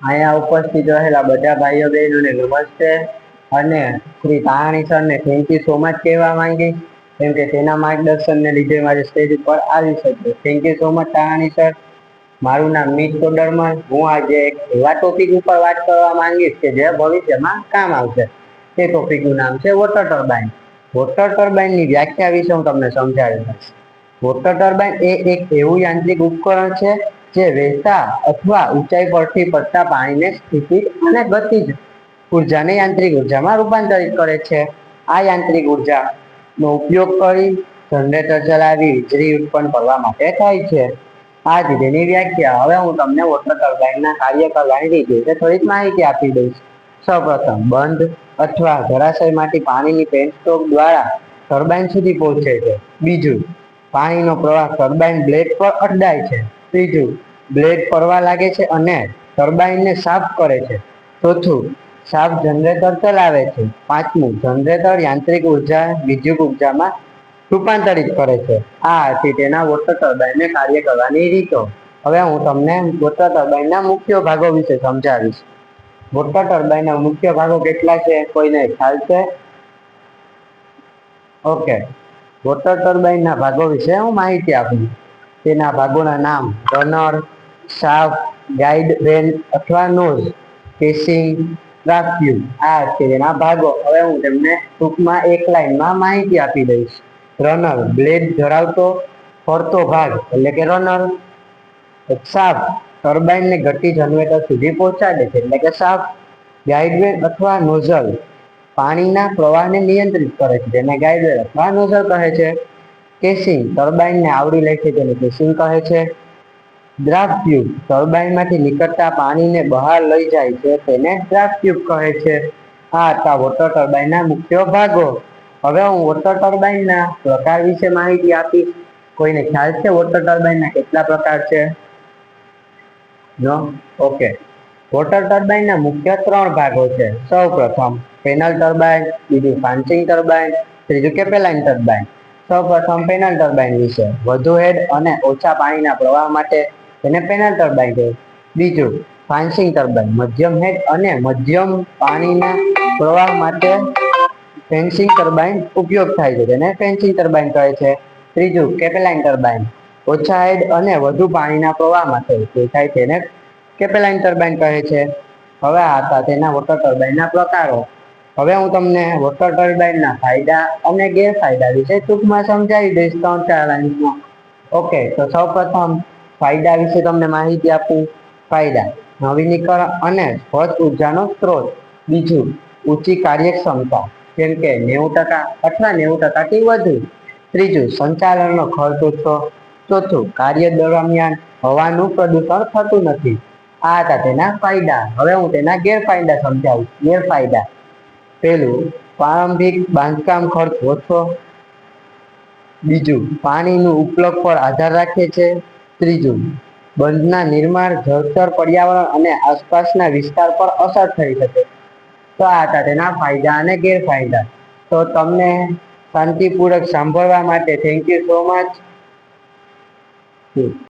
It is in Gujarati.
અહીંયા ઉપસ્થિત રહેલા બધા ભાઈઓ બહેનોને નમસ્તે અને શ્રી તારાણી સરને થેન્ક યુ સો મચ કહેવા માંગીશ, કેમ કે તેના માર્ગદર્શનને લીધે મારે સ્ટેજ ઉપર આવી શક્યો. Thank you so much Tarani sir. મારું નામ મિત કોડરમલ. હું આજે એક એવા ટોપિક ઉપર વાત કરવા માંગીશ કે જે ભવિષ્યમાં કામ આવશે. તે ટોપિકનું નામ છે વોટર ટર્બાઇન. વોટર ટર્બાઇનની વ્યાખ્યા વિશે હું તમને સમજાવી દઈશ. વોટર ટર્બાઇન એ એક એવું યાંત્રિક ઉપકરણ છે જે વહેતા અથવા ઊંચાઈ પરથી પડતા પાણીને સ્થિતિજ અને ગતિજ ઉર્જાને યાંત્રિક ઉર્જામાં રૂપાંતરિત કરે છે. આ યાંત્રિક ઉર્જાનો ઉપયોગ કરી જનરેટર ચલાવી વીજળી ઉત્પન્ન કરવા માટે થાય છે. આ જ તેની વ્યાખ્યા. હવે હું તમને વોટર ટર્બાઇનના કાર્ય કરવાની રીત વિશે થોડીક માહિતી આપી દઈશ. સૌપ્રથમ બંધ અથવા જળાશયમાંથી પાણીની પેનસ્ટોક દ્વારા ટર્બાઇન સુધી પહોંચે છે. બીજું, પાણીનો પ્રવાહ ટર્બાઇન બ્લેડ પર અટકાય છે. ત્રીજું, બ્લેડ ફરવા લાગે છે અને ટર્બાઇનને સાફ કરે છે. ચોથું, સાફ જનરેટર ચલાવે છે. પાંચમું, જનરેટર યાંત્રિક ઉર્જા વિદ્યુત ઉર્જામાં રૂપાંતરિત કરે છે. આ હતી તેના વોટર ટર્બાઇનને કાર્ય કરવાની રીતો. હવે હું તમને વોટર ટર્બાઇનના મુખ્ય ભાગો વિશે સમજાવીશ. વોટર ટર્બાઇનના મુખ્ય ભાગો કેટલા છે? કોઈને ખ્યાલ છે? ઓકે, વોટર ટર્બાઇનના ભાગો વિશે હું માહિતી આપું. તેના ભાગોના નામ: રનર, શાફ્ટ, ગાઇડ રેલ અથવા નોઝ, કેસિંગ, ડ્રાફ્ટ ટ્યુબ. આ છે તેના ભાગો. હવે હું તમને ટૂંકમાં એક લાઈનમાં માહિતી આપી દઈશ. રનર, બ્લેડ ધરાવતો ફરતો ભાગ એટલે કે રનર. શાફ્ટ, ટર્બાઇનને ગતિ જનરેટર સુધી પહોંચાડે છે એટલે કે શાફ્ટ. ગાઇડ વેલ અથવા નોઝલ, પાણીના પ્રવાહને નિયંત્રિત કરે છે જેને ગાઇડ વેલ અથવા નોઝલ કહે છે. કેસિંગ, ટર્બાઇનને આવરી લે છે તેને કેસિંગ કહે છે. ડ્રાફ્ટ ટ્યુબ, ટર્બાઇનમાંથી નીકળતા પાણીને બહાર લઈ જાય છે તેને ડ્રાફ્ટ ટ્યુબ કહે છે. આ હતા વોટર ટર્બાઇનના મુખ્ય ભાગો. હવે હું વોટર ટર્બાઇનના પ્રકાર વિશે માહિતી આપીશ. કોઈને ખ્યાલ છે વોટર ટર્બાઇનના કેટલા પ્રકાર છે? નો? ઓકે. વોટર ટર્બાઇનના મુખ્ય 3 ભાગો છે. સૌપ્રથમ પેનલ ટર્બાઇન, બીજું ફાન્સિંગ ટર્બાઇન, ત્રીજું કેપેલાઇન ટર્બાઇન. સૌપ્રથમ પેનલ ટર્બાઇન વિશે. વધુ હેડ અને ઓછા પાણીના પ્રવાહ માટે તેને પેનલ ટર્બાઇન કહે. બીજું, ફાન્સિંગ ટર્બાઇન, મધ્યમ હેડ અને મધ્યમ પાણીના પ્રવાહ માટે ફેન્સિંગ ટર્બાઇન ઉપયોગ થાય છે તેને ફેન્સિંગ ટર્બાઇન કહે છે. ત્રીજું, કેપેલાઇન ટર્બાઇન, ઓછા હેડ અને વધુ પાણીના પ્રવાહ માટે ઉપયોગ થાય તેને કેપેલાઇન ટર્બાઇન કહે છે. હવે આ હતા તેના વોટર ટર્બાઇનના પ્રકારો. હવે હું તમને વોટર ટર્બાઇનના ફાયદા અને ગેરફાયદા વિશે ટૂંકમાં સમજાવી દઈશ 3-4 લાઈનમાં. ઓકે, તો સૌપ્રથમ ફાયદા વિશે તમને માહિતી આપું. ફાયદા: નવીનીકરણ અને સ્વચ્છ ઉર્જાનો સ્ત્રોત. બીજું, ઊંચી કાર્યક્ષમતા જેમ કે 90% અથવા 90%થી વધુ. ત્રીજું, સંચાલનનો ખર્ચ ઓછો. ચોથું, કાર્ય દરમિયાન હવાનું પ્રદૂષણ થતું નથી. આ હતા તેના ફાયદા. હવે હું તેના ગેરફાયદા સમજાવું. ગેરફાયદા: પહેલું, પ્રારંભિક બાંધકામ ખર્ચ ઓછો. બીજું, પાણીનું ઉપલબ્ધ પર આધાર રાખે છે. ત્રીજું, બંધના નિર્માણ જળચર પર્યાવરણ અને આસપાસના વિસ્તાર પર અસર થઈ શકે. તો આ હતા તેના ફાયદા અને ગેરફાયદા. તો તમને શાંતિપૂર્વક સાંભળવા માટે થેન્ક યુ સો મચ.